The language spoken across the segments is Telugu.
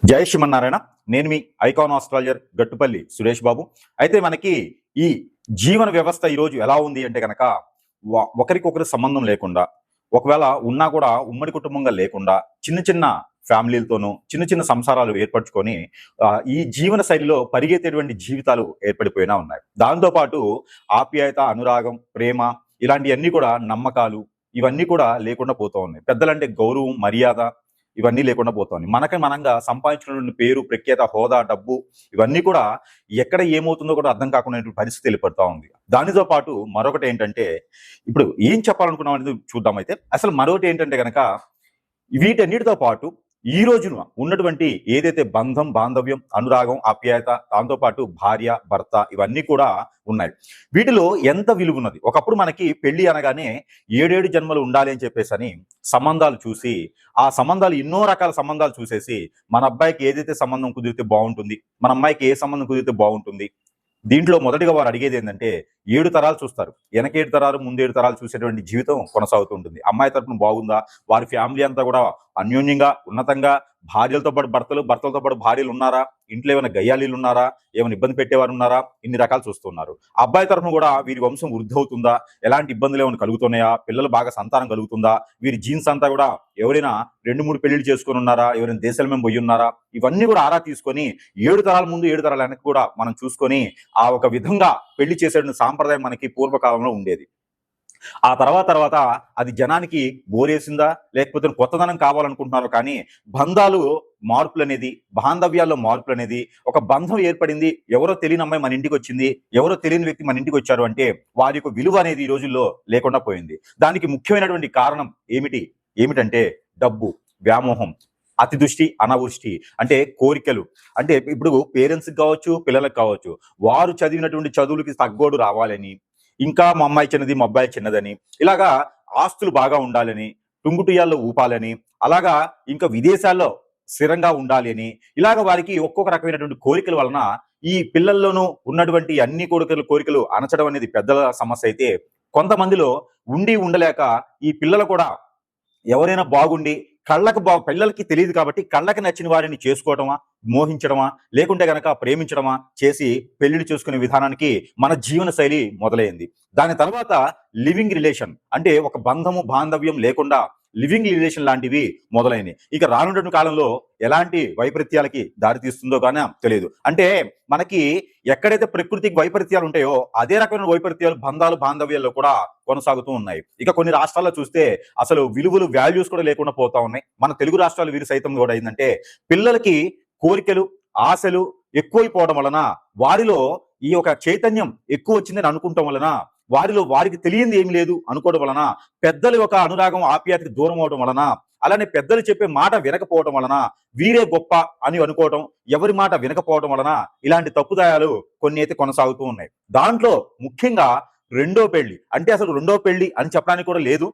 జై శ్రీమన్నారాయణ. నేను మీ ఐకాన్ ఆస్ట్రాలజర్ గట్టుపల్లి సురేష్ బాబు. అయితే మనకి ఈ జీవన వ్యవస్థ ఈరోజు ఎలా ఉంది అంటే కనుక ఒకరికొకరు సంబంధం లేకుండా, ఒకవేళ ఉన్నా కూడా ఉమ్మడి కుటుంబంగా లేకుండా చిన్న చిన్న ఫ్యామిలీలతోనూ చిన్న చిన్న సంసారాలు ఏర్పరచుకొని ఈ జీవన శైలిలో పరిగెత్తేటువంటి జీవితాలు ఏర్పడిపోయినా ఉన్నాయి. దాంతోపాటు ఆప్యాయత, అనురాగం, ప్రేమ ఇలాంటివన్నీ కూడా, నమ్మకాలు ఇవన్నీ కూడా లేకుండా పోతూ ఉన్నాయి. పెద్దలంటే గౌరవం, మర్యాద ఇవన్నీ లేకుండా పోతుంది. మనకి మనంగా సంపాదించినటువంటి పేరు, ప్రఖ్యాత, హోదా, డబ్బు ఇవన్నీ కూడా ఎక్కడ ఏమవుతుందో కూడా అర్థం కాకుండా పరిస్థితి ఏర్పడతా ఉంది. దానితో పాటు మరొకటి ఏంటంటే, ఇప్పుడు ఏం చెప్పాలనుకున్నాం అనేది చూద్దాం. అయితే అసలు మరొకటి ఏంటంటే కనుక, వీటన్నిటితో పాటు ఈ రోజున ఉన్నటువంటి ఏదైతే బంధం, బాంధవ్యం, అనురాగం, ఆప్యాయత, దాంతోపాటు భార్య, భర్త ఇవన్నీ కూడా ఉన్నాయి. వీటిలో ఎంత విలువ ఉన్నది. ఒకప్పుడు మనకి పెళ్లి అనగానే 7 జన్మలు ఉండాలి అని చెప్పేసి సంబంధాలు చూసి, ఆ సంబంధాలు ఎన్నో రకాల సంబంధాలు చూసేసి, మన అబ్బాయికి ఏదైతే సంబంధం కుదిరితే బాగుంటుంది, మన అమ్మాయికి ఏ సంబంధం కుదిరితే బాగుంటుంది, దీంట్లో మొదటిగా వారు అడిగేది ఏంటంటే 7 తరాలు చూస్తారు. వెనక 7 తరాలు, ముందు 7 తరాలు చూసేటువంటి జీవితం కొనసాగుతుంటుంది. అమ్మాయి తరపున బాగుందా, వారి ఫ్యామిలీ అంతా కూడా అన్యోన్యంగా, ఉన్నతంగా, భార్యలతో పాటు భర్తలు, భర్తలతో పాటు భార్యలు ఉన్నారా, ఇంట్లో ఏమైనా గయ్యాలీలు ఉన్నారా, ఏమైనా ఇబ్బంది పెట్టేవారు ఉన్నారా, ఇన్ని రకాలు చూస్తున్నారు. అబ్బాయి తరఫున కూడా వీరి వంశం వృద్ధి అవుతుందా, ఎలాంటి ఇబ్బందులు ఏమైనా కలుగుతున్నాయా, పిల్లలు బాగా సంతానం కలుగుతుందా, వీరి జీన్స్ అంతా కూడా ఎవరైనా 2-3 పెళ్లిళ్ళు చేసుకొని ఉన్నారా, ఎవరైనా దేశాల మేము పోయి ఉన్నారా, ఇవన్నీ కూడా ఆరా తీసుకొని 7 తరాల ముందు 7 తరాల వెనక్కి కూడా మనం చూసుకొని ఆ ఒక విధంగా పెళ్లి చేసేటువంటి సాంప్రదాయం మనకి పూర్వకాలంలో ఉండేది. ఆ తర్వాత అది జనానికి బోరేసిందా, లేకపోతే కొత్తదనం కావాలనుకుంటున్నారో కానీ, బంధాలు మార్పులనేది, బాంధవ్యాల్లో మార్పులనేది, ఒక బంధం ఏర్పడింది, ఎవరో తెలియని అమ్మాయి మన ఇంటికి వచ్చింది, ఎవరో తెలియని వ్యక్తి మన ఇంటికి వచ్చారు అంటే వారి యొక్క విలువ అనేది ఈ రోజుల్లో లేకుండా పోయింది. దానికి ముఖ్యమైనటువంటి కారణం ఏమిటంటే డబ్బు, వ్యామోహం, అతిదృష్టి, అనావృష్టి, అంటే కోరికలు. అంటే ఇప్పుడు పేరెంట్స్కి కావచ్చు, పిల్లలకు కావచ్చు, వారు చదివినటువంటి చదువులకి తగ్గోడు రావాలని, ఇంకా మా అమ్మాయి చిన్నది, మా అబ్బాయి చిన్నదని, ఇలాగా ఆస్తులు బాగా ఉండాలని, టుంగుటుయాల్లో ఊపాలని, అలాగా ఇంకా విదేశాల్లో స్థిరంగా ఉండాలి అని, ఇలాగ వారికి ఒక్కొక్క రకమైనటువంటి కోరికల వలన ఈ పిల్లల్లోనూ ఉన్నటువంటి అన్ని కోరికలు అణచడం అనేది పెద్దల సమస్య అయితే, కొంతమందిలో ఉండలేక ఈ పిల్లలు కూడా ఎవరైనా బాగుండి పిల్లలకి తెలియదు కాబట్టి కళ్ళకి నచ్చిన వారిని చేసుకోవటమా, మోహించడమా, లేకుంటే గనక ప్రేమించడమా చేసి పెళ్లిళ్ళు చేసుకునే విధానానికి మన జీవన శైలి మొదలైంది. దాని తర్వాత లివింగ్ రిలేషన్, అంటే ఒక బంధము, బాంధవ్యం లేకుండా లివింగ్ రిలేషన్ లాంటివి మొదలైనవి. ఇక రానున్న కాలంలో ఎలాంటి వైపరీత్యాలకి దారి తీస్తుందో కానీ తెలియదు. అంటే మనకి ఎక్కడైతే ప్రకృతికి వైపరీత్యాలు ఉంటాయో అదే రకమైన వైపరీత్యాలు బంధాలు, బాంధవ్యాల్లో కూడా కొనసాగుతూ ఉన్నాయి. ఇక కొన్ని రాష్ట్రాల్లో చూస్తే అసలు విలువలు, వాల్యూస్ కూడా లేకుండా పోతా ఉన్నాయి. మన తెలుగు రాష్ట్రాలు వీరి సైతం కూడా ఏంటంటే, పిల్లలకి కోరికలు, ఆశలు ఎక్కువైపోవడం వలన, వారిలో ఈ యొక్క చైతన్యం ఎక్కువ వచ్చిందని అనుకుంటాం వలన, వారికి తెలియంది ఏమి లేదు అనుకోవడం వలన, పెద్దల యొక్క అనురాగం, ఆప్యాయతకి దూరం అవడం వలన, అలానే పెద్దలు చెప్పే మాట వినకపోవడం వలన, వీరే గొప్ప అని అనుకోవడం, ఎవరి మాట వినకపోవడం వలన ఇలాంటి తప్పుదాయాలు కొన్ని అయితే కొనసాగుతూ ఉన్నాయి. దాంట్లో ముఖ్యంగా రెండో పెళ్లి, అంటే అసలు రెండో పెళ్లి అని చెప్పడానికి కూడా లేదు.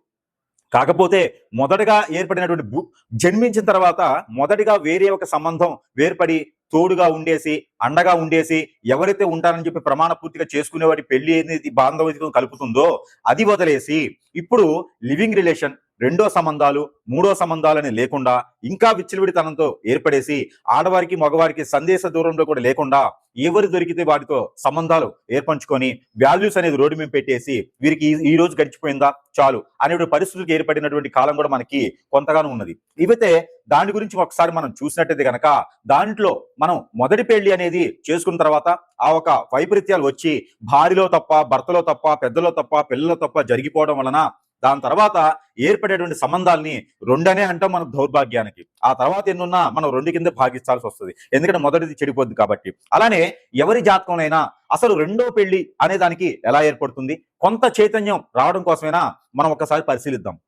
కాకపోతే మొదటగా ఏర్పడినటువంటి జన్మించిన తర్వాత మొదటిగా వేరే ఒక సంబంధం ఏర్పడి తోడుగా ఉండేసి, అండగా ఉండేసి, ఎవరైతే ఉంటారని చెప్పి ప్రమాణ పూర్తిగా చేసుకునే వాటి పెళ్లి అనేది బాంధవ్యం కలుపుతుందో అది వదిలేసి, ఇప్పుడు లివింగ్ రిలేషన్, రెండో సంబంధాలు, మూడో సంబంధాలని లేకుండా ఇంకా విచ్చలవిడితనంతో ఏర్పడేసి, ఆడవారికి మగవారికి సందేశ దూరంలో కూడా లేకుండా ఎవరు దొరికితే వాటితో సంబంధాలు ఏర్పంచుకొని వాల్యూస్ అనేది రోడ్డు మీద పెట్టేసి, వీరికి ఈ రోజు గడిచిపోయిందా చాలు అనే పరిస్థితులకు ఏర్పడినటువంటి కాలం కూడా మనకి కొంతగానో ఉన్నది. ఇవైతే దాని గురించి ఒకసారి మనం చూసినట్టయితే గనక, దాంట్లో మనం మొదటి పెళ్లి అనేది చేసుకున్న తర్వాత ఆ ఒక వైపరీత్యాలు వచ్చి భార్యలో తప్ప, భర్తలో తప్ప, పెద్దలో తప్ప, పిల్లలో తప్ప జరిగిపోవడం వలన దాని తర్వాత ఏర్పడేటువంటి సంబంధాలని రెండనే అంటాం మన దౌర్భాగ్యానికి. ఆ తర్వాత ఎన్నున్నా మనం 2 కింద భాగించాల్సి వస్తుంది, ఎందుకంటే మొదటిది చెడిపోద్ది కాబట్టి. అలానే ఎవరి జాతకంలోనైనా అసలు రెండో పెళ్లి అనే దానికి ఎలా ఏర్పడుతుంది, కొంత చైతన్యం రావడం కోసమైనా మనం ఒకసారి పరిశీలిద్దాం.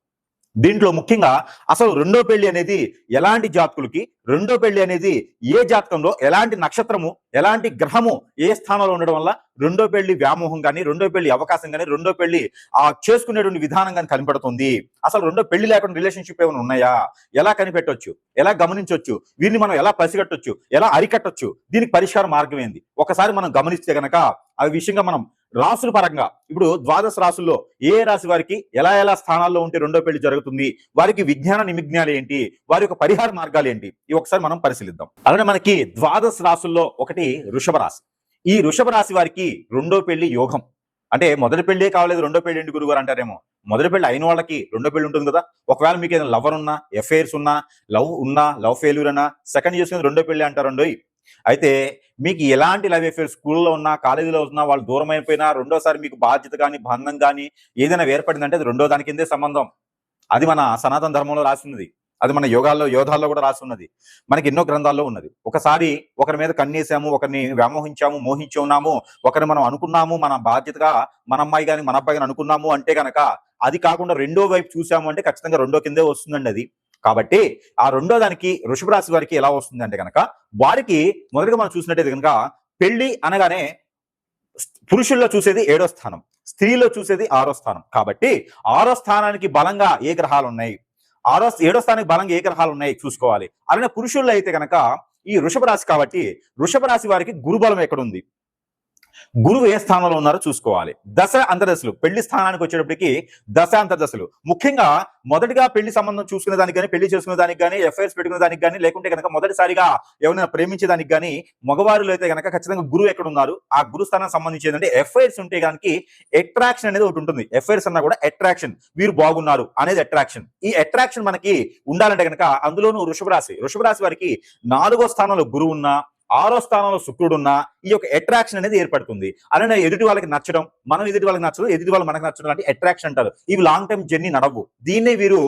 దీంట్లో ముఖ్యంగా అసలు రెండో పెళ్లి అనేది ఎలాంటి జాతకులకి, రెండో పెళ్లి అనేది ఏ జాతకంలో ఎలాంటి నక్షత్రము, ఎలాంటి గ్రహము ఏ స్థానంలో ఉండడం వల్ల రెండో పెళ్లి వ్యామోహం కానీ, రెండో పెళ్లి అవకాశం కానీ, రెండో పెళ్లి చేసుకునేటువంటి విధానం కానీ కనిపెడుతుంది. అసలు రెండో పెళ్లి లేకుండా రిలేషన్షిప్ ఏమైనా ఉన్నాయా, ఎలా కనిపెట్టొచ్చు, ఎలా గమనించవచ్చు, వీరిని మనం ఎలా పసిగట్టొచ్చు, ఎలా అరికట్టొచ్చు, దీనికి పరిష్కార మార్గం ఏంది ఒకసారి మనం గమనిస్తే గనక ఆ విషయంగా మనం రాసుల పరంగా ఇప్పుడు ద్వాదశ రాసుల్లో ఏ రాశి వారికి ఎలా ఎలా స్థానాల్లో ఉంటే రెండో పెళ్లి జరుగుతుంది, వారికి విజ్ఞాన నిమిజ్ఞాలు ఏంటి, వారి యొక్క పరిహార మార్గాలు ఏంటి, ఇవి ఒకసారి మనం పరిశీలిద్దాం. అలానే మనకి ద్వాదశ రాసుల్లో ఒకటి వృషభ రాశి. ఈ వృషభ రాశి వారికి రెండో పెళ్లి యోగం. అంటే మొదటి పెళ్లి కావలేదు రెండో పెళ్లి ఏంటి గురుగారు అంటారేమో, మొదటి పెళ్లి అయిన వాళ్ళకి రెండో పెళ్లి ఉంటుంది కదా. ఒకవేళ మీకు ఏదైనా లవర్ ఉన్నా, ఎఫైర్స్ ఉన్నా, లవ్ ఫెయిల్యూర్ అన్నా సెకండ్ చేసుకుని రెండో పెళ్లి అంటారండి. అయితే మీకు ఎలాంటి లవ్ అఫేర్ స్కూల్లో ఉన్నా, కాలేజీలో ఉన్నా, వాళ్ళు దూరం అయిపోయినా రెండోసారి మీకు బాధ్యత కానీ బంధం కానీ ఏదైనా ఏర్పడిందంటే అది రెండో దాని కిందే సంబంధం. అది మన సనాతన ధర్మంలో రాస్తున్నది, అది మన యోధాల్లో కూడా రాసి ఉన్నది, మనకి ఎన్నో గ్రంథాల్లో ఉన్నది. ఒకసారి ఒకరి మీద కన్నేసాము, ఒకరిని వ్యామోహించాము, మోహించి ఉన్నాము, ఒకరిని మనం అనుకున్నాము మన బాధ్యతగా మన అమ్మాయి కానీ మన అబ్బాయి కానీ అనుకున్నాము అంటే కనుక అది కాకుండా రెండో వైపు చూసాము అంటే ఖచ్చితంగా రెండో కిందే వస్తుందండి అది. కాబట్టి ఆ రెండో దానికి వృషభ రాశి వారికి ఎలా వస్తుంది అంటే కనుక, వారికి మొదటిగా మనం చూసినట్టయితే కనుక పెళ్లి అనగానే పురుషుల్లో చూసేది 7వ స్థానం, స్త్రీలో చూసేది 6వ స్థానం. కాబట్టి 6వ స్థానానికి బలంగా ఏ గ్రహాలు ఉన్నాయి, 7వ స్థానానికి బలంగా ఏ గ్రహాలు ఉన్నాయి చూసుకోవాలి. అలానే పురుషుల్లో అయితే కనుక ఈ వృషభ రాశి కాబట్టి వృషభ రాశి వారికి గురుబలం ఎక్కడుంది, గురువు ఏ స్థానంలో ఉన్నారో చూసుకోవాలి. దశ అంతర్దశలు, పెళ్లి స్థానానికి వచ్చేటప్పటికి దశ అంతర్దశలు ముఖ్యంగా మొదటిగా పెళ్లి సంబంధం చూసుకునే దానికి కానీ, పెళ్లి చేసుకునే దానికి కానీ, ఎఫ్ఐఆర్స్ పెట్టుకునే దానికి కానీ, లేకుంటే కనుక మొదటిసారిగా ఎవరైనా ప్రేమించేదానికి కానీ మగవారిలో అయితే కనుక ఖచ్చితంగా గురువు ఎక్కడ ఉన్నారు, ఆ గురు స్థానానికి సంబంధించి ఏంటంటే ఎఫ్ఐఆర్స్ ఉంటే కనుక అట్రాక్షన్ అనేది ఒకటి ఉంటుంది. ఎఫ్ఐఆర్స్ అన్నా కూడా అట్రాక్షన్, వీరు బాగున్నారు అనేది అట్రాక్షన్. ఈ అట్రాక్షన్ మనకి ఉండాలంటే కనుక అందులోనూ వృషభ రాశి వారికి 4వ స్థానంలో గురువు ఉన్నా, 6వ స్థానంలో శుక్రుడున్నా ఈ యొక్క అట్రాక్షన్ అనేది ఏర్పడుతుంది. అలానే ఎదుటి వాళ్ళకి నచ్చడం, మనం ఎదుటి వాళ్ళకి నచ్చడం, ఎదుటి వాళ్ళు మనకు నచ్చడం లాంటి అట్రాక్షన్ అంటారు. ఇవి లాంగ్ టైం జర్నీ నడవు. దీన్ని వీరు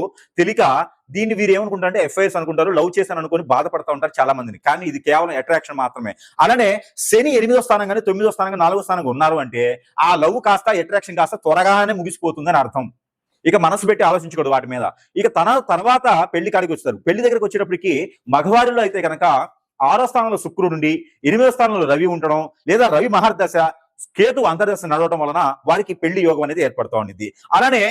వీరు ఏమనుకుంటారంటే ఎఫ్ఐఆర్స్ అనుకుంటారు, లవ్ చేశాను అనుకుని బాధపడతా ఉంటారు చాలా మందిని. కానీ ఇది కేవలం అట్రాక్షన్ మాత్రమే. అలానే శని 8వ స్థానం కానీ 9వ స్థానం కానీ 4వ స్థానంగా ఉన్నారు అంటే ఆ లవ్ కాస్త అట్రాక్షన్ కాస్త త్వరగానే ముగిసిపోతుందని అర్థం. ఇక మనసు పెట్టి ఆలోచించకూడదు వాటి మీద. ఇక తర్వాత పెళ్లి కాడికి వస్తారు. పెళ్లి దగ్గరికి వచ్చేటప్పటికి మగవారిలో అయితే కనుక 6వ స్థానంలో శుక్రుడుండి 8వ స్థానంలో రవి ఉండడం, లేదా రవి మహర్దశ కేతు అంతర్దశ నడవడం వలన వారికి పెళ్లి యోగం అనేది ఏర్పడుతూ ఉండిద్ది. అలానే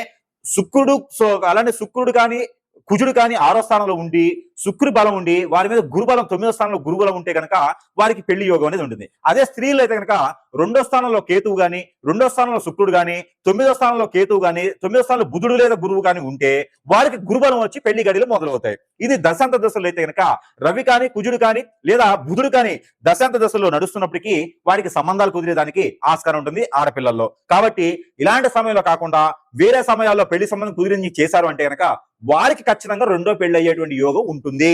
శుక్రుడు కానీ కుజుడు కానీ 6వ స్థానంలో ఉండి శుక్రు బలం ఉండి వారి మీద గురుబలం 9వ స్థానంలో గురుబలం ఉంటే కనుక వారికి పెళ్లి యోగం అనేది ఉంటుంది. అదే స్త్రీలు అయితే కనుక 2వ స్థానంలో కేతువు గాని, 2వ స్థానంలో శుక్రుడు గాని, 9వ స్థానంలో కేతువు గాని, 9వ స్థానంలో బుధుడు లేదా గురువు గాని ఉంటే వారికి గురుబలం వచ్చి పెళ్లి గడిలు మొదలవుతాయి. ఇది దశాంత దశలో అయితే కనుక రవి కానీ, కుజుడు కానీ, లేదా బుధుడు కానీ దశాంత దశలో నడుస్తున్నప్పటికీ వారికి సంబంధాలు కుదిరేదానికి ఆస్కారం ఉంటుంది ఆడపిల్లల్లో. కాబట్టి ఇలాంటి సమయంలో కాకుండా వేరే సమయాల్లో పెళ్లి సంబంధం కుదిరించి చేశారు అంటే కనుక వారికి ఖచ్చితంగా రెండో పెళ్లి అయ్యేటువంటి యోగం ఉంటుంది.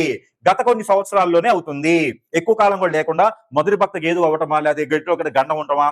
గత కొన్ని సంవత్సరాల్లోనే అవుతుంది, ఎక్కువ కాలం కూడా లేకుండా. మొదటి భక్తకి ఏదో అవ్వటమా, లేదా గట్టిలో ఒకటి గండం ఉండటమా,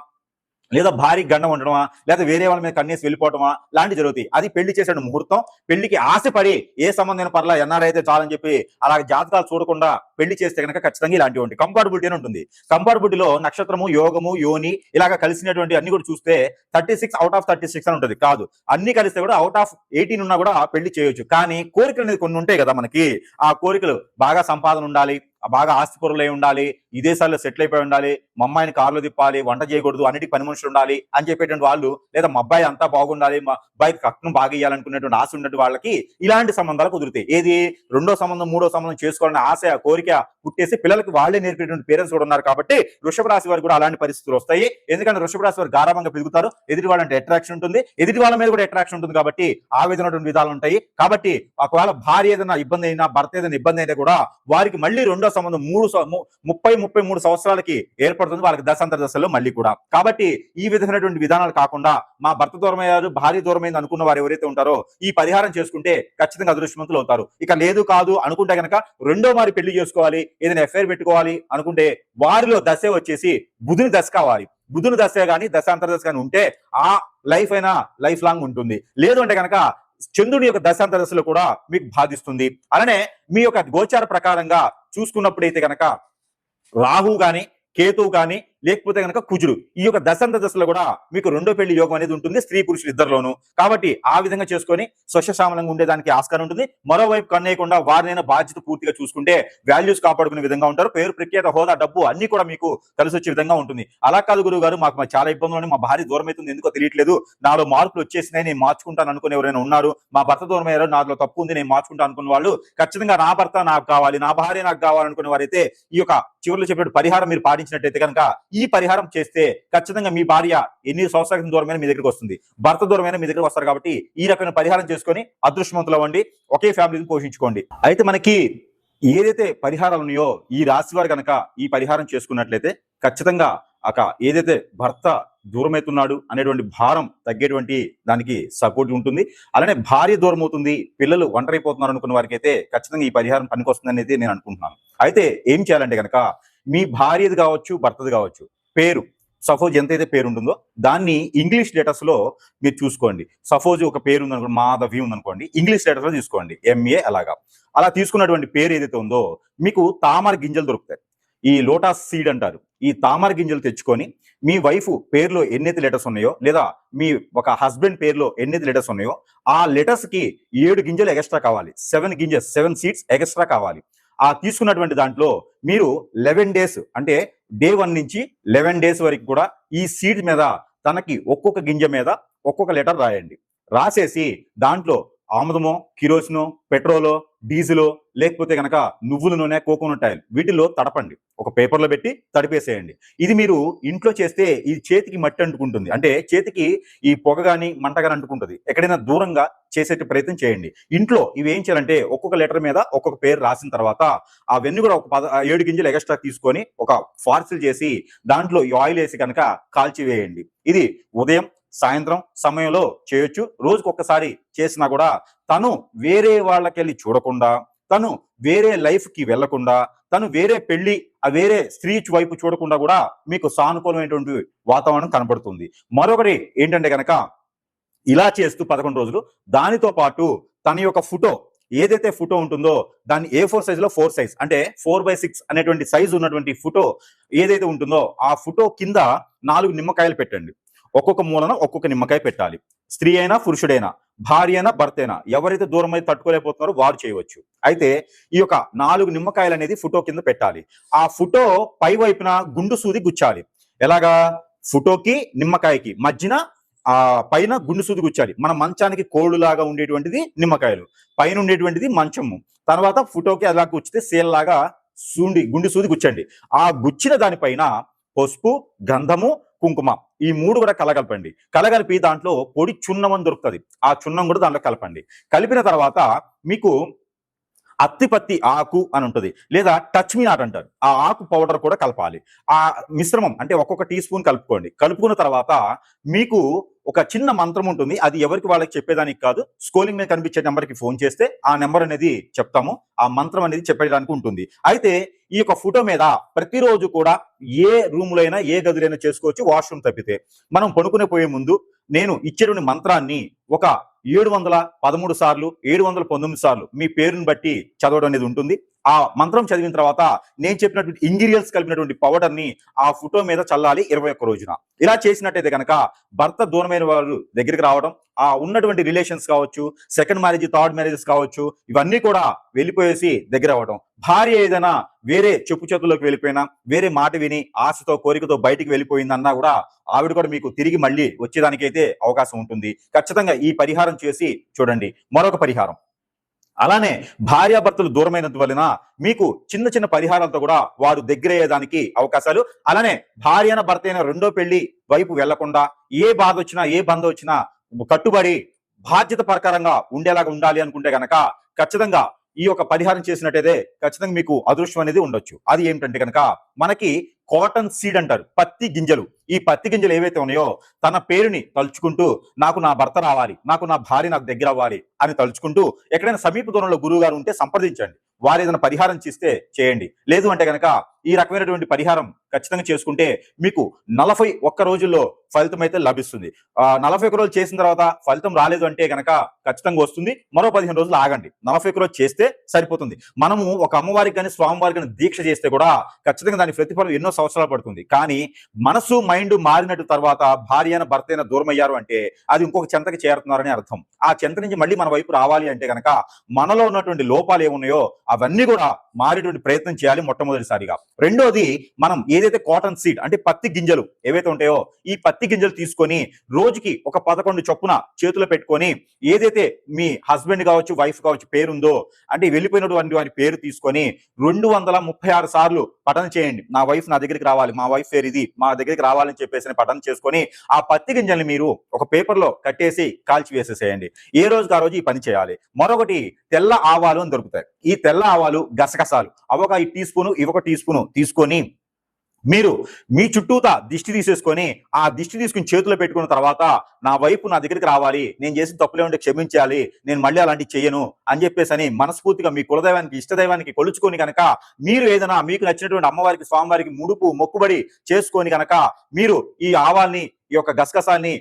లేదా భారీ గండం ఉండడమా, లేదా వేరే వాళ్ళ మీద కన్నేసి వెళ్ళిపోవటమా లాంటి జరుగుతాయి. అది పెళ్లి చేసే ముహూర్తం. పెళ్లికి ఆశపడి ఏ సంబంధం పర్లా ఎన్ఆర్ అయితే చాలని చెప్పి అలా జాతకాలు చూడకుండా పెళ్లి చేస్తే కనుక ఖచ్చితంగా ఇలాంటివి ఉంటాయి. కంపాటబిలిటీ అని ఉంటుంది. కంపాటబిలిటీలో నక్షత్రము, యోగము, యోని ఇలాగ కలిసినటువంటి అన్ని కూడా చూస్తే 36 అవుట్ ఆఫ్ 36 అని ఉంటుంది. కాదు, అన్ని కలిస్తే కూడా అవుట్ ఆఫ్ 18 ఉన్నా కూడా పెళ్లి చేయొచ్చు. కానీ కోరికలు అనేది కొన్ని ఉంటాయి కదా మనకి. ఆ కోరికలు బాగా సంపాదన ఉండాలి, బాగా ఆస్తిపరులై ఉండాలి, విదేశాల్లో సెటిల్ అయిపోయి ఉండాలి, మా అమ్మాయిని కార్లో తిప్పాలి, వంట చేయకూడదు, అన్నిటికీ పని మనుషులు ఉండాలి అని చెప్పేటువంటి వాళ్ళు, లేదా మా అబ్బాయి అంతా బాగుండాలి, మా అబ్బాయికి కట్నం బాగా ఇవ్వాలనుకునేటువంటి ఆశ ఉన్నటువంటి వాళ్ళకి ఇలాంటి సంబంధాలు కుదురుతాయి. ఏది రెండో సంబంధం, మూడో సంబంధం చేసుకోవాలని ఆశ, కోరిక పుట్టేసి పిల్లలకి వాళ్ళే నేర్పేటువంటి పేరెంట్స్ కూడా ఉన్నారు. కాబట్టి వృషభ రాశి వారికి కూడా అలాంటి పరిస్థితులు వస్తాయి. ఎందుకంటే వృషభ రాశి వారు గారాభంగా పెరుగుతారు, ఎదుటి వాళ్ళంటే అట్రాక్షన్ ఉంటుంది, ఎదుటి వాళ్ళ మీద కూడా అట్రాక్షన్ ఉంటుంది. కాబట్టి ఆ విధమైనటువంటి విధాలు ఉంటాయి. కాబట్టి ఒకవేళ భార్య ఏదైనా ఇబ్బంది అయినా, భర్త ఏదైనా ఇబ్బంది అయినా కూడా వారికి మళ్ళీ రెండో సంబంధం 33 సంవత్సరాలకి ఏర్పడుతుంది వాళ్ళకి దశాంతర దశలో మళ్ళీ కూడా. కాబట్టి ఈ విధమైనటువంటి విధానాలు కాకుండా మా భర్త దూరమయ్యారు, భార్య దూరమైంది అనుకున్న వారు ఎవరైతే ఉంటారో ఈ పరిహారం చేసుకుంటే ఖచ్చితంగా అదృష్టవంతులు అవుతారు. ఇక లేదు కాదు అనుకుంటే కనుక రెండో మారి పెళ్లి చేసుకోవాలి, ఏదైనా ఎఫ్ఐఆర్ పెట్టుకోవాలి అనుకుంటే వారిలో దశ వచ్చేసి బుధుని దశ కావాలి. బుధుని దశ కానీ దశాంతర దశ కానీ ఉంటే ఆ లైఫ్ అయినా లైఫ్ లాంగ్ ఉంటుంది. లేదు అంటే కనుక చంద్రుని యొక్క దశాంతర దశలో కూడా మీకు బాధిస్తుంది. అలానే మీ యొక్క గోచార ప్రకారంగా చూసుకున్నప్పుడైతే కనుక రాహు గాని, కేతువు కానీ, లేకపోతే కనుక కుజుడు, ఈ యొక్క దశాంత దశలో కూడా మీకు రెండో పెళ్లి యోగం అనేది ఉంటుంది స్త్రీ పురుషులు ఇద్దరిలోనూ. కాబట్టి ఆ విధంగా చేసుకొని స్వచ్ఛశామలంగా ఉండేదానికి ఆస్కారం ఉంటుంది. మరోవైపు కన్నేయకుండా వారినైనా బాధ్యత పూర్తిగా చూసుకుంటే వాల్యూస్ కాపాడుకునే విధంగా ఉంటారు. పేరు, ప్రఖ్యాత, హోదా, డబ్బు అన్ని కూడా మీకు కలిసి వచ్చే విధంగా ఉంటుంది. అలా కాదు గురువు గారు, మాకు చాలా ఇబ్బందులు, మా భార్య దూరం అవుతుంది, ఎందుకో తెలియట్లేదు, నాలో మార్పులు వచ్చేసినాయి, నేను మార్చుకుంటాను అనుకుని ఎవరైనా ఉన్నారు, మా భర్త దూరం అయ్యారు, నాలో తప్పు ఉంది, నేను మార్చుకుంటాను అనుకున్న వాళ్ళు ఖచ్చితంగా నా భర్త నాకు కావాలి, నా భార్య నాకు కావాలనుకునే వారైతే ఈ యొక్క చివరిలో చెప్పినట్టు పరిహారం మీరు పాటించినట్టయితే కనుక ఈ పరిహారం చేస్తే ఖచ్చితంగా మీ భార్య ఎన్ని సంవత్సరాల క్రితం దూరమైన మీ దగ్గరికి వస్తుంది, భర్త దూరమైన మీ దగ్గరికి వస్తారు. కాబట్టి ఈ రకమైన పరిహారం చేసుకొని అదృష్టవంతులు అవ్వండి, ఒకే ఫ్యామిలీని పోషించుకోండి. అయితే మనకి ఏదైతే పరిహారాలు ఉన్నాయో ఈ రాశి వారు కనుక ఈ పరిహారం చేసుకున్నట్లయితే ఖచ్చితంగా ఏదైతే భర్త దూరమవుతున్నాడు అనేటువంటి భారం తగ్గేటువంటి దానికి సపోర్ట్ ఉంటుంది. అలానే భార్య దూరం అవుతుంది, పిల్లలు ఒంటరైపోతున్నారు అనుకున్న వారికి అయితే ఖచ్చితంగా ఈ పరిహారం పనికొస్తుందని అయితే నేను అనుకుంటున్నాను. అయితే ఏం చేయాలంటే కనుక మీ భార్యది కావచ్చు, భర్తది కావచ్చు, పేరు సపోజ్ ఎంతైతే పేరు ఉంటుందో దాన్ని ఇంగ్లీష్ లెటర్స్ లో మీరు చూసుకోండి. సపోజ్ ఒక పేరు ఉందనుకోండి, మాధవి ఉందనుకోండి, ఇంగ్లీష్ లెటర్స్ లో తీసుకోండి, MA. అలా తీసుకున్నటువంటి పేరు ఏదైతే ఉందో మీకు తామర గింజలు దొరుకుతాయి, ఈ లోటస్ సీడ్ అంటారు. ఈ తామర గింజలు తెచ్చుకొని మీ వైఫ్ పేరులో ఎన్నైతే లెటర్స్ ఉన్నాయో, లేదా మీ ఒక హస్బెండ్ పేరులో ఎన్నైతే లెటర్స్ ఉన్నాయో ఆ లెటర్స్ కి 7 గింజలు ఎక్స్ట్రా కావాలి, 7 సీడ్స్ ఎక్స్ట్రా కావాలి. ఆ తీసుకున్నటువంటి దాంట్లో మీరు 11 డేస్ అంటే డే 1 నుంచి 11 డేస్ వరకు కూడా ఈ సీడ్ మీద తనకి ఒక్కొక్క గింజ మీద ఒక్కొక్క లెటర్ రాయండి. రాసేసి దాంట్లో ఆముదమో, కిరోసినో, పెట్రోలో, డీజిలో, లేకపోతే కనుక నువ్వుల నూనె, కోకోనట్ ఆయిల్ వీటిలో తడపండి, ఒక పేపర్లో పెట్టి తడిపేసేయండి. ఇది మీరు ఇంట్లో చేస్తే ఈ చేతికి మట్టి అంటుకుంటుంది, అంటే చేతికి ఈ పొగ కానీ మంట కానీ అంటుకుంటుంది. ఎక్కడైనా దూరంగా చేసే ప్రయత్నం చేయండి. ఇంట్లో ఇవి ఏం చేయాలంటే ఒక్కొక్క లెటర్ మీద ఒక్కొక్క పేరు రాసిన తర్వాత అవన్నీ కూడా ఒక 7 గింజలు ఎక్స్ట్రా తీసుకొని ఒక ఫార్సిల్ చేసి దాంట్లో ఈ ఆయిల్ వేసి కనుక కాల్చివేయండి. ఇది ఉదయం సాయంత్రం సమయంలో చేయొచ్చు. రోజుకు ఒక్కసారి చేసినా కూడా తను వేరే వాళ్ళకెళ్ళి చూడకుండా, తను వేరే లైఫ్ కి వెళ్లకుండా, తను వేరే పెళ్లి వేరే స్త్రీ వైపు చూడకుండా కూడా మీకు సానుకూలమైనటువంటి వాతావరణం కనబడుతుంది. మరొకటి ఏంటంటే కనుక ఇలా చేస్తూ 11 రోజులు దానితో పాటు తన యొక్క ఫోటో ఏదైతే ఫోటో ఉంటుందో దాన్ని A4 సైజ్ లో 4 సైజ్ అంటే 4/6 అనేటువంటి సైజు ఉన్నటువంటి ఫోటో ఏదైతే ఉంటుందో ఆ ఫోటో కింద 4 నిమ్మకాయలు పెట్టండి. ఒక్కొక్క మూలన ఒక్కొక్క నిమ్మకాయ పెట్టాలి. స్త్రీ అయినా పురుషుడైనా, భార్య అయినా భర్త అయినా, ఎవరైతే దూరం అయితే తట్టుకోలేకపోతున్నారో వారు చేయవచ్చు. అయితే ఈ యొక్క 4 నిమ్మకాయలు అనేది ఫోటో కింద పెట్టాలి. ఆ ఫోటో పై వైపున గుండు సూది గుచ్చాలి. ఎలాగా? ఫోటోకి నిమ్మకాయకి మధ్యన పైన గుండు సూది గుచ్చాలి. మన మంచానికి కోళ్ళులాగా ఉండేటువంటిది నిమ్మకాయలు, పైన ఉండేటువంటిది మంచము. తర్వాత ఫోటోకి అలా గుచ్చితే సేల్ లాగా గుండు సూది గుచ్చండి. ఆ గుచ్చిన దానిపైన పసుపు, గంధము, కుంకుమ ఈ 3 కూడా కలగలపండి. కలగలిపి దాంట్లో పొడి చున్నం అని దొరుకుతుంది, ఆ చున్నం కూడా దాంట్లో కలపండి. కలిపిన తర్వాత మీకు అత్తిపత్తి ఆకు అని ఉంటుంది, లేదా టచ్ మీ నాట్ అంటారు, ఆ ఆకు పౌడర్ కూడా కలపాలి. ఆ మిశ్రమం అంటే ఒక్కొక్క టీ స్పూన్ కలుపుకోండి. కలుపుకున్న తర్వాత మీకు ఒక చిన్న మంత్రం ఉంటుంది, అది ఎవరికి వాళ్ళకి చెప్పేదానికి కాదు. స్క్రోలింగ్ మీద కనిపించే నెంబర్కి ఫోన్ చేస్తే ఆ నెంబర్ అనేది చెప్తాము, ఆ మంత్రం అనేది చెప్పడానికి ఉంటుంది. అయితే ఈ యొక్క ఫోటో మీద ప్రతిరోజు కూడా ఏ రూమ్ లో అయినా ఏ గదిలో చేసుకోవచ్చు, వాష్రూమ్ తప్పితే. మనం పడుకునే పోయే ముందు నేను ఇచ్చేటువంటి మంత్రాన్ని ఒక 713 సార్లు 719 సార్లు మీ పేరుని బట్టి చదవడం అనేది ఉంటుంది. ఆ మంత్రం చదివిన తర్వాత నేను చెప్పినటువంటి ఇంగ్రీడియంట్స్ కలిపినటువంటి పౌడర్ ని ఆ ఫోటో మీద చల్లాలి 21 రోజున. ఇలా చేసినట్టయితే కనుక భర్త దూరమైన వారు దగ్గరికి రావడం, ఆ ఉన్నటువంటి రిలేషన్స్ కావచ్చు, సెకండ్ మ్యారేజ్, థర్డ్ మ్యారేజెస్ కావచ్చు, ఇవన్నీ కూడా వెళ్ళిపోయేసి దగ్గర అవ్వడం. భార్య ఏదైనా వేరే చెప్పు చేతుల్లోకి వెళ్ళిపోయినా, వేరే మాట విని ఆశతో కోరికతో బయటికి వెళ్ళిపోయిందన్నా కూడా ఆవిడ కూడా మీకు తిరిగి మళ్ళీ వచ్చేదానికైతే అవకాశం ఉంటుంది. ఖచ్చితంగా ఈ పరిహారం చేసి చూడండి. మరొక పరిహారం, అలానే భార్యాభర్తలు దూరమైనందు వలన మీకు చిన్న చిన్న పరిహారాలతో కూడా వారు దగ్గరయ్యేదానికి అవకాశాలు. అలానే భార్యన భర్త అయిన రెండో పెళ్లి వైపు వెళ్లకుండా ఏ బాధ వచ్చినా ఏ బంధం వచ్చినా కట్టుబడి బాధ్యత ప్రకారంగా ఉండేలాగా ఉండాలి అనుకుంటే గనక ఖచ్చితంగా ఈ యొక్క పరిహారం చేసినట్టయితే ఖచ్చితంగా మీకు అదృష్టం అనేది ఉండొచ్చు. అది ఏమిటంటే కనుక మనకి కాటన్ సీడ్ అంటారు, పత్తి గింజలు. ఈ పత్తి గింజలు ఏవైతే ఉన్నాయో తన పేరుని తలుచుకుంటూ నాకు నా భర్త రావాలి, నాకు నా భార్య నాకు దగ్గర అవ్వాలి అని తలుచుకుంటూ ఎక్కడైనా సమీప దూరంలో గురువు గారు ఉంటే సంప్రదించండి. వారు ఏదైనా పరిహారం చేస్తే చేయండి. లేదు అంటే కనుక ఈ రకమైనటువంటి పరిహారం ఖచ్చితంగా చేసుకుంటే మీకు 41 రోజుల్లో ఫలితం అయితే లభిస్తుంది. 41 రోజులు చేసిన తర్వాత ఫలితం రాలేదు అంటే కనుక ఖచ్చితంగా వస్తుంది. మరో 15 రోజులు ఆగండి. 41 రోజులు చేస్తే సరిపోతుంది. మనము ఒక అమ్మవారికి కానీ స్వామివారికి కానీ దీక్ష చేస్తే కూడా ఖచ్చితంగా దాని ప్రతిఫలం ఎన్నో సంవత్సరాలు పడుతుంది. కానీ మనసు మైండ్ మారినట్టు తర్వాత భార్య అయిన భర్త అయిన దూరం అయ్యారు అంటే అది ఇంకొక చెంతకి చేరుతున్నారని అర్థం. ఆ చెంత నుంచి మళ్ళీ మన వైపు రావాలి అంటే కనుక మనలో ఉన్నటువంటి లోపాలు ఏమున్నాయో అవన్నీ కూడా మారేటువంటి ప్రయత్నం చేయాలి మొట్టమొదటిసారిగా. రెండోది, మనం ఏదైతే కాటన్ సీడ్ అంటే పత్తి గింజలు ఏవైతే ఉంటాయో ఈ పత్తి పత్తి గింజలు తీసుకొని రోజుకి ఒక 11 చొప్పున చేతిలో పెట్టుకొని ఏదైతే మీ హస్బెండ్ కావచ్చు వైఫ్ కావచ్చు పేరుందో అంటే వెళ్ళిపోయినటువంటి వారి పేరు తీసుకొని 236 సార్లు పఠన చేయండి. నా వైఫ్ నా దగ్గరికి రావాలి, మా వైఫ్ పేరు ఇది, మా దగ్గరికి రావాలని చెప్పేసి పఠన చేసుకొని ఆ పత్తి గింజల్ని మీరు ఒక పేపర్లో కట్టేసి కాల్చి వేసేసేయండి. ఏ రోజుకి ఆ రోజు ఈ పని చేయాలి. మరొకటి తెల్ల ఆవాలు అని దొరుకుతాయి. ఈ తెల్ల ఆవాలు గసగసాలు అవొక టీ స్పూను ఇవొక టీ స్పూను తీసుకొని మీరు మీ చుట్టూతా దిష్టి తీసేసుకొని ఆ దిష్టి తీసుకుని చేతిలో పెట్టుకున్న తర్వాత నా వైపు నా దగ్గరికి రావాలి, నేను చేసిన తప్పులే ఉంటే క్షమించాలి, నేను మళ్ళీ అలాంటివి చెయ్యను అని చెప్పేసి అని మనస్ఫూర్తిగా మీ కులదైవానికి ఇష్టదైవానికి కొలుచుకొని కనుక మీరు ఏదైనా మీకు నచ్చినటువంటి అమ్మవారికి స్వామివారికి ముడుపు మొక్కుబడి చేసుకొని కనుక మీరు ఈ ఆవాల్ని ఈ యొక్క గసగసాల్ని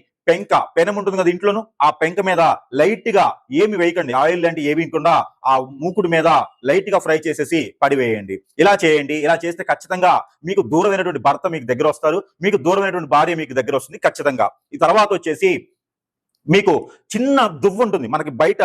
పెనం ఉంటుంది కదా ఇంట్లోను, ఆ పెంక మీద లైట్ గా ఏమి వేయకండి, ఆయిల్ లాంటి ఏమి వేయకుండా ఆ మూకుడు మీద లైట్ గా ఫ్రై చేసేసి పడివేయండి. ఇలా చేయండి. ఇలా చేస్తే ఖచ్చితంగా మీకు దూరమైనటువంటి భర్త మీకు దగ్గర వస్తారు, మీకు దూరమైనటువంటి భార్య మీకు దగ్గర వస్తుంది ఖచ్చితంగా. ఈ తర్వాత వచ్చేసి మీకు చిన్న దువ్వ ఉంటుంది, మనకి బయట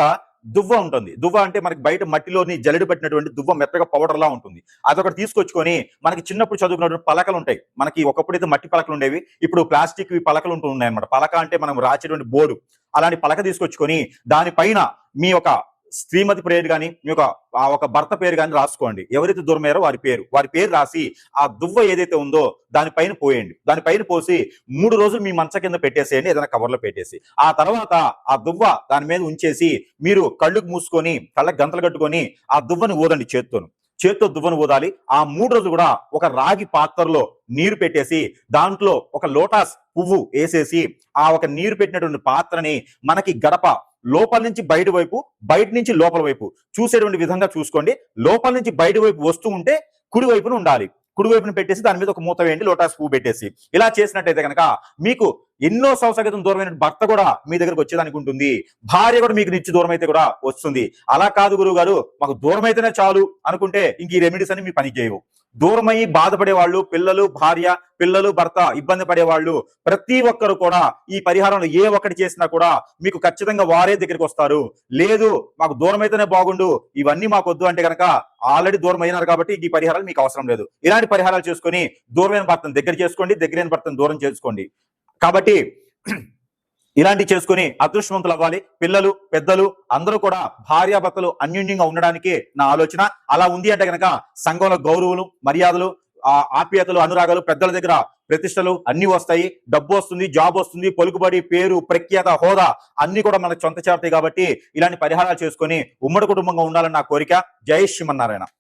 దువ్వ ఉంటుంది. దువ్వ అంటే మనకి బయట మట్టిలోని జల్లెడ పట్టినటువంటి దువ్వ మెత్తగా పౌడర్ లా ఉంటుంది. అదొకటి తీసుకొచ్చుకొని మనకి చిన్నప్పుడు చదువుకున్నటువంటి పలకలు ఉంటాయి. మనకి ఒకప్పుడైతే మట్టి పలకలు ఉండేవి, ఇప్పుడు ప్లాస్టిక్ పలకలు ఉంటూ ఉన్నాయి అనమాట. పలక అంటే మనం రాసేటువంటి బోర్డు, అలాంటి పలక తీసుకొచ్చుకొని దానిపైన మీ యొక్క శ్రీమతి పేరు కానీ మీ యొక్క ఆ ఒక భర్త పేరు కానీ రాసుకోండి. ఎవరైతే దూరమయ్యారో వారి పేరు రాసి ఆ దువ్వ ఏదైతే ఉందో దానిపైన పోయండి. దానిపైన పోసి 3 రోజులు మీ మంచ కింద పెట్టేసేయండి, ఏదైనా కవర్లో పెట్టేసి. ఆ తర్వాత ఆ దువ్వ దాని మీద ఉంచేసి మీరు కళ్ళకు మూసుకొని కళ్ళకు గంతలు కట్టుకొని ఆ దువ్వని ఊదండి. చేత్తో దువ్వను ఊదాలి. ఆ 3 రోజులు కూడా ఒక రాగి పాత్రలో నీరు పెట్టేసి దాంట్లో ఒక లోటాస్ పువ్వు వేసేసి ఆ ఒక నీరు పెట్టినటువంటి పాత్రని మనకి గడప లోపల నుంచి బయట వైపు, బయట నుంచి లోపల వైపు చూసేటువంటి విధంగా చూసుకోండి. లోపల నుంచి బయట వైపు వస్తూ ఉంటే కుడి వైపున ఉండాలి. కుడి వైపున పెట్టేసి దాని మీద ఒక మూత వేయండి, లోటాస్ పువ్వు పెట్టేసి. ఇలా చేసినట్టయితే కనుక మీకు ఎన్నో సంవత్సరాల భర్త కూడా మీ దగ్గరకు వచ్చేదానికి ఉంటుంది. భార్య కూడా మీకు నిత్య దూరం అయితే కూడా వస్తుంది. అలా కాదు గురువు గారు మాకు దూరం అయితేనే చాలు అనుకుంటే ఇంక ఈ రెమెడీస్ అని మీ పని చేయవు. దూరమయ్యి బాధపడే వాళ్ళు, పిల్లలు భర్త ఇబ్బంది పడేవాళ్ళు ప్రతి ఒక్కరు కూడా ఈ పరిహారంలో ఏ ఒక్కటి చేసినా కూడా మీకు ఖచ్చితంగా వారే దగ్గరికి వస్తారు. లేదు మాకు దూరం అయితేనే బాగుండు, ఇవన్నీ మాకు వద్దు అంటే కనుక ఆల్రెడీ దూరం అయినారు కాబట్టి ఈ పరిహారాలు మీకు అవసరం లేదు. ఇలాంటి పరిహారాలు చేసుకొని దూరమైన భర్తను దగ్గర చేసుకోండి, దగ్గరైన భర్తను దూరం చేసుకోండి. కాబట్టి ఇలాంటి చేసుకుని అదృష్టవంతులు అవ్వాలి. పిల్లలు పెద్దలు అందరూ కూడా భార్యాభర్తలు అన్యోన్యంగా ఉండడానికి నా ఆలోచన. అలా ఉంది అంటే కనుక సంఘంలో గౌరవులు, మర్యాదలు, ఆప్యాయతలు, అనురాగాలు, పెద్దల దగ్గర ప్రతిష్టలు అన్ని వస్తాయి. డబ్బు వస్తుంది, జాబ్ వస్తుంది, పలుకుబడి, పేరు, ప్రఖ్యాత, హోదా అన్ని కూడా మనకు సొంత చేరుతాయి. కాబట్టి ఇలాంటి పరిహారాలు చేసుకొని ఉమ్మడి కుటుంబంగా ఉండాలని నా కోరిక. జై శ్రీమన్నారాయణ.